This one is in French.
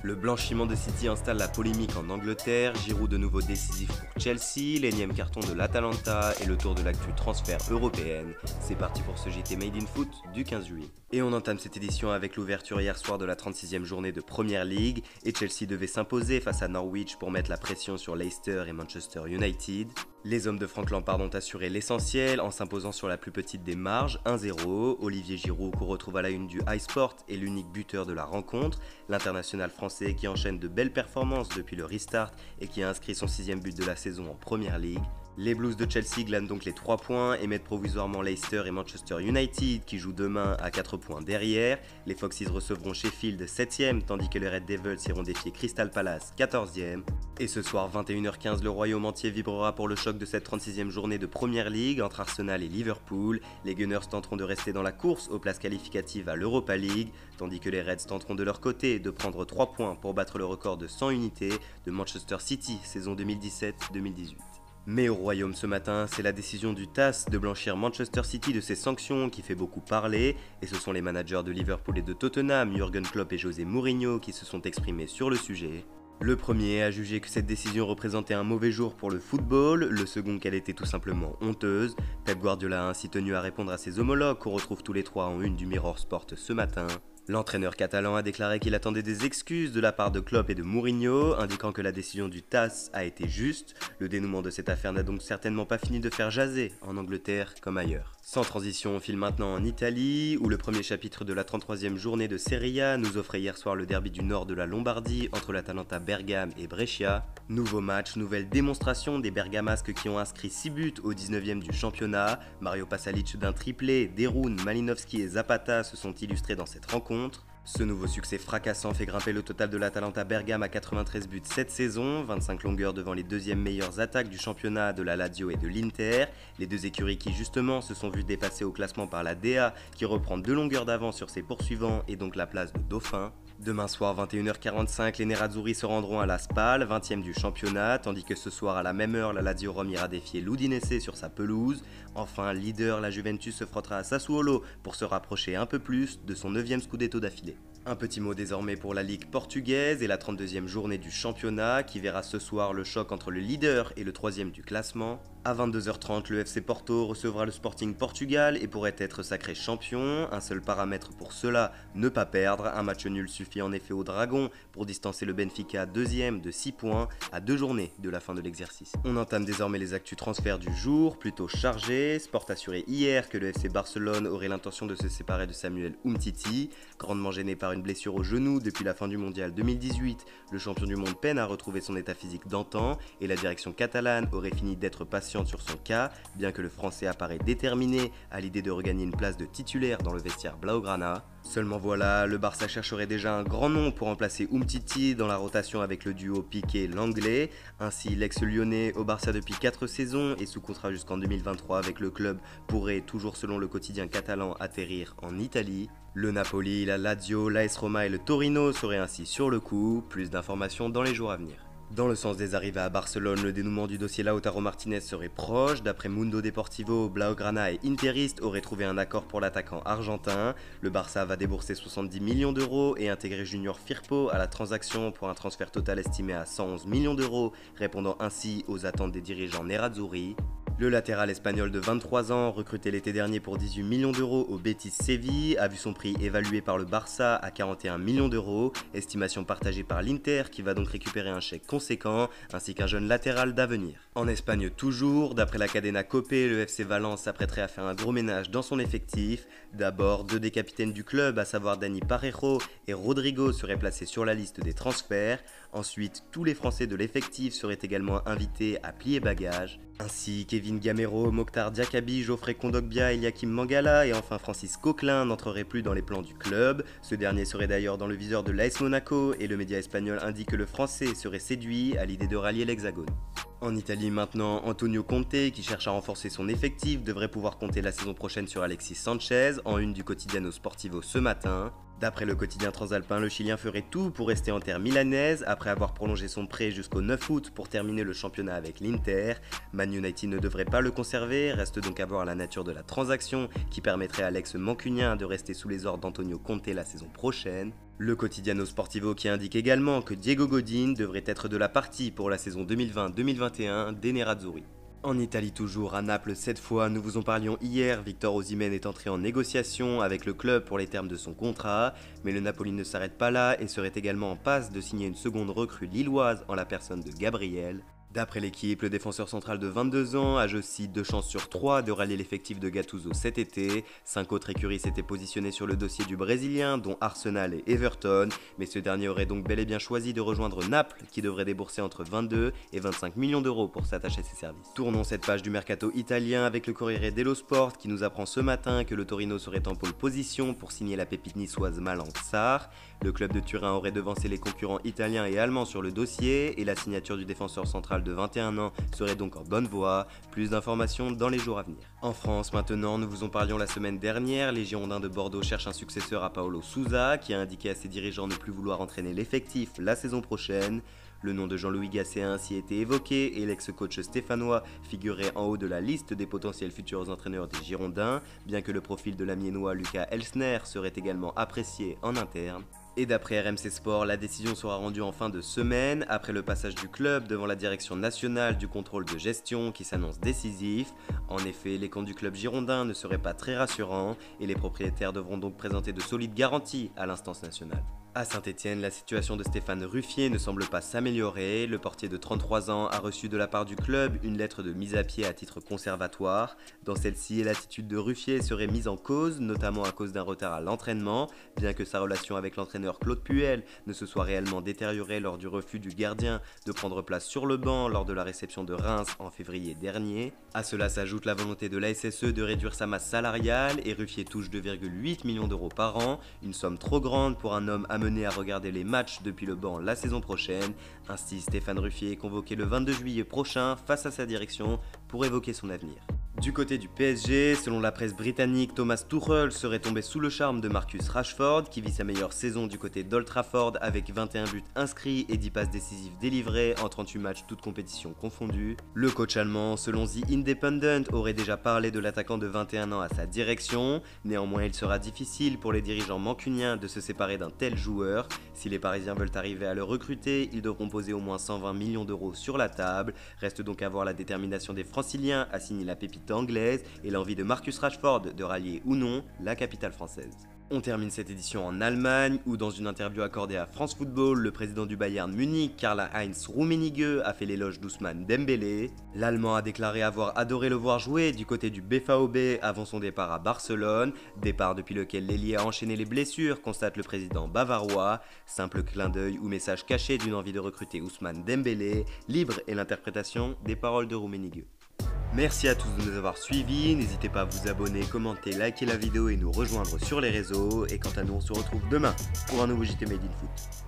Le blanchiment de City installe la polémique en Angleterre, Giroud de nouveau décisif pour Chelsea, l'énième carton de l'Atalanta et le tour de l'actu transfert européenne. C'est parti pour ce JT Made in Foot du 15 juillet. Et on entame cette édition avec l'ouverture hier soir de la 36e journée de Premier League et Chelsea devait s'imposer face à Norwich pour mettre la pression sur Leicester et Manchester United. Les hommes de Frank Lampard ont assuré l'essentiel en s'imposant sur la plus petite des marges, 1-0. Olivier Giroud qu'on retrouve à la une du iSport est l'unique buteur de la rencontre. L'international français qui enchaîne de belles performances depuis le restart et qui a inscrit son 6e but de la saison en Premier League. Les Blues de Chelsea glanent donc les 3 points et mettent provisoirement Leicester et Manchester United qui jouent demain à 4 points derrière. Les Foxes recevront Sheffield 7e tandis que les Red Devils iront défier Crystal Palace 14e. Et ce soir 21h15 le royaume entier vibrera pour le choc de cette 36e journée de Premier League entre Arsenal et Liverpool. Les Gunners tenteront de rester dans la course aux places qualificatives à l'Europa League tandis que les Reds tenteront de leur côté de prendre 3 points pour battre le record de 100 unités de Manchester City saison 2017-2018. Mais au Royaume ce matin, c'est la décision du TAS de blanchir Manchester City de ses sanctions qui fait beaucoup parler, et ce sont les managers de Liverpool et de Tottenham, Jürgen Klopp et José Mourinho, qui se sont exprimés sur le sujet. Le premier a jugé que cette décision représentait un mauvais jour pour le football, le second qu'elle était tout simplement honteuse. Pep Guardiola a ainsi tenu à répondre à ses homologues qu'on retrouve tous les trois en une du Mirror Sport ce matin. L'entraîneur catalan a déclaré qu'il attendait des excuses de la part de Klopp et de Mourinho, indiquant que la décision du TAS a été juste. Le dénouement de cette affaire n'a donc certainement pas fini de faire jaser, en Angleterre comme ailleurs. Sans transition, on file maintenant en Italie, où le premier chapitre de la 33e journée de Serie A nous offrait hier soir le derby du nord de la Lombardie entre l'Atalanta Bergame et Brescia. Nouveau match, nouvelle démonstration des Bergamasques qui ont inscrit 6 buts au 19e du championnat. Mario Pasalic d'un triplé, Deroun, Malinowski et Zapata se sont illustrés dans cette rencontre. Ce nouveau succès fracassant fait grimper le total de l'Atalanta Bergame à 93 buts cette saison, 25 longueurs devant les deuxièmes meilleures attaques du championnat de la Lazio et de l'Inter. Les deux écuries qui justement se sont vues dépasser au classement par la DA qui reprend 2 longueurs d'avance sur ses poursuivants et donc la place de dauphin. Demain soir 21h45, les Nerazzurri se rendront à la Spal, 20e du championnat, tandis que ce soir à la même heure, la Lazio Rome ira défier l'Udinese sur sa pelouse. Enfin, leader, la Juventus se frottera à Sassuolo pour se rapprocher un peu plus de son 9e scudetto d'affilée. Un petit mot désormais pour la Ligue portugaise et la 32e journée du championnat qui verra ce soir le choc entre le leader et le 3e du classement. À 22h30, le FC Porto recevra le Sporting Portugal et pourrait être sacré champion. Un seul paramètre pour cela, ne pas perdre. Un match nul suffit en effet aux Dragons pour distancer le Benfica 2e de 6 points à 2 journées de la fin de l'exercice. On entame désormais les actus transferts du jour, plutôt chargés. Sport assuré hier que le FC Barcelone aurait l'intention de se séparer de Samuel Umtiti. Grandement gêné par une blessure au genou depuis la fin du mondial 2018, le champion du monde peine à retrouver son état physique d'antan et la direction catalane aurait fini d'être patiente sur son cas, bien que le français apparaît déterminé à l'idée de regagner une place de titulaire dans le vestiaire Blaugrana. Seulement voilà, le Barça chercherait déjà un grand nom pour remplacer Umtiti dans la rotation avec le duo Piqué-Langlais. Ainsi, l'ex-lyonnais au Barça depuis 4 saisons et sous contrat jusqu'en 2023 avec le club pourrait, toujours selon le quotidien catalan, atterrir en Italie. Le Napoli, la Lazio, l'AS Roma et le Torino seraient ainsi sur le coup. Plus d'informations dans les jours à venir. Dans le sens des arrivées à Barcelone, le dénouement du dossier Lautaro Martinez serait proche. D'après Mundo Deportivo, Blaugrana et Interist auraient trouvé un accord pour l'attaquant argentin. Le Barça va débourser 70 millions d'euros et intégrer Junior Firpo à la transaction pour un transfert total estimé à 111 millions d'euros, répondant ainsi aux attentes des dirigeants Nerazzurri. Le latéral espagnol de 23 ans, recruté l'été dernier pour 18 millions d'euros au Betis Séville, a vu son prix évalué par le Barça à 41 millions d'euros, estimation partagée par l'Inter qui va donc récupérer un chèque conséquent, ainsi qu'un jeune latéral d'avenir. En Espagne toujours, d'après la Cadena Cope, le FC Valence s'apprêterait à faire un gros ménage dans son effectif. D'abord, 2 des capitaines du club, à savoir Dani Parejo et Rodrigo, seraient placés sur la liste des transferts. Ensuite, tous les Français de l'effectif seraient également invités à plier bagages. Ainsi, Kevin Gamero, Mokhtar Diakabi, Geoffrey Kondogbia, Eliakim Mangala et enfin Francis Coquelin n'entreraient plus dans les plans du club. Ce dernier serait d'ailleurs dans le viseur de l'AS Monaco et le média espagnol indique que le Français serait séduit à l'idée de rallier l'Hexagone. En Italie maintenant, Antonio Conte, qui cherche à renforcer son effectif, devrait pouvoir compter la saison prochaine sur Alexis Sanchez, en une du Quotidiano Sportivo ce matin. D'après le quotidien transalpin, le Chilien ferait tout pour rester en terre milanaise après avoir prolongé son prêt jusqu'au 9 août pour terminer le championnat avec l'Inter. Man United ne devrait pas le conserver, reste donc à voir la nature de la transaction qui permettrait à l'ex-mancunien de rester sous les ordres d'Antonio Conte la saison prochaine. Le Quotidiano Sportivo qui indique également que Diego Godin devrait être de la partie pour la saison 2020-2021 des Nerazzurri. En Italie toujours, à Naples cette fois, nous vous en parlions hier, Victor Osimhen est entré en négociation avec le club pour les termes de son contrat, mais le Napoli ne s'arrête pas là et serait également en passe de signer une seconde recrue lilloise en la personne de Gabriel. D'après l'équipe, le défenseur central de 22 ans a aussi 2 chances sur 3 de rallier l'effectif de Gattuso cet été. 5 autres écuries s'étaient positionnées sur le dossier du Brésilien, dont Arsenal et Everton, mais ce dernier aurait donc bel et bien choisi de rejoindre Naples, qui devrait débourser entre 22 et 25 millions d'euros pour s'attacher à ses services. Tournons cette page du mercato italien avec le Corriere dello Sport qui nous apprend ce matin que le Torino serait en pole position pour signer la pépite niçoise Malang Sarr. Le club de Turin aurait devancé les concurrents italiens et allemands sur le dossier et la signature du défenseur central de 21 ans serait donc en bonne voie. Plus d'informations dans les jours à venir. En France maintenant, nous vous en parlions la semaine dernière, les Girondins de Bordeaux cherchent un successeur à Paolo Sousa qui a indiqué à ses dirigeants ne plus vouloir entraîner l'effectif la saison prochaine. Le nom de Jean-Louis Gasset a ainsi été évoqué et l'ex-coach stéphanois figurait en haut de la liste des potentiels futurs entraîneurs des Girondins, bien que le profil de l'Amiénois Lucas Elsner serait également apprécié en interne. Et d'après RMC Sport, la décision sera rendue en fin de semaine, après le passage du club devant la direction nationale du contrôle de gestion qui s'annonce décisif. En effet, les comptes du club girondin ne seraient pas très rassurants et les propriétaires devront donc présenter de solides garanties à l'instance nationale. À Saint-Etienne, la situation de Stéphane Ruffier ne semble pas s'améliorer. Le portier de 33 ans a reçu de la part du club une lettre de mise à pied à titre conservatoire. Dans celle-ci, l'attitude de Ruffier serait mise en cause, notamment à cause d'un retard à l'entraînement, bien que sa relation avec l'entraîneur Claude Puel ne se soit réellement détériorée lors du refus du gardien de prendre place sur le banc lors de la réception de Reims en février dernier. À cela s'ajoute la volonté de la SSE de réduire sa masse salariale et Ruffier touche 2,8 millions d'euros par an, une somme trop grande pour un homme amené à regarder les matchs depuis le banc la saison prochaine. Ainsi, Stéphane Ruffier est convoqué le 22 juillet prochain face à sa direction pour évoquer son avenir. Du côté du PSG, selon la presse britannique, Thomas Tuchel serait tombé sous le charme de Marcus Rashford, qui vit sa meilleure saison du côté d'Old Trafford avec 21 buts inscrits et 10 passes décisives délivrées en 38 matchs toutes compétitions confondues. Le coach allemand, selon The Independent, aurait déjà parlé de l'attaquant de 21 ans à sa direction. Néanmoins, il sera difficile pour les dirigeants mancuniens de se séparer d'un tel joueur. Si les Parisiens veulent arriver à le recruter, ils devront poser au moins 120 millions d'euros sur la table. Reste donc à voir la détermination des Franciliens à signer la pépite anglaise et l'envie de Marcus Rashford de rallier ou non la capitale française. On termine cette édition en Allemagne où dans une interview accordée à France Football, le président du Bayern Munich, Karl-Heinz Rummenigge, a fait l'éloge d'Ousmane Dembélé. L'Allemand a déclaré avoir adoré le voir jouer du côté du BVB avant son départ à Barcelone, départ depuis lequel l'ailier a enchaîné les blessures, constate le président bavarois. Simple clin d'œil ou message caché d'une envie de recruter Ousmane Dembélé, libre est l'interprétation des paroles de Rummenigge. Merci à tous de nous avoir suivis, n'hésitez pas à vous abonner, commenter, liker la vidéo et nous rejoindre sur les réseaux. Et quant à nous, on se retrouve demain pour un nouveau JT Made in Foot.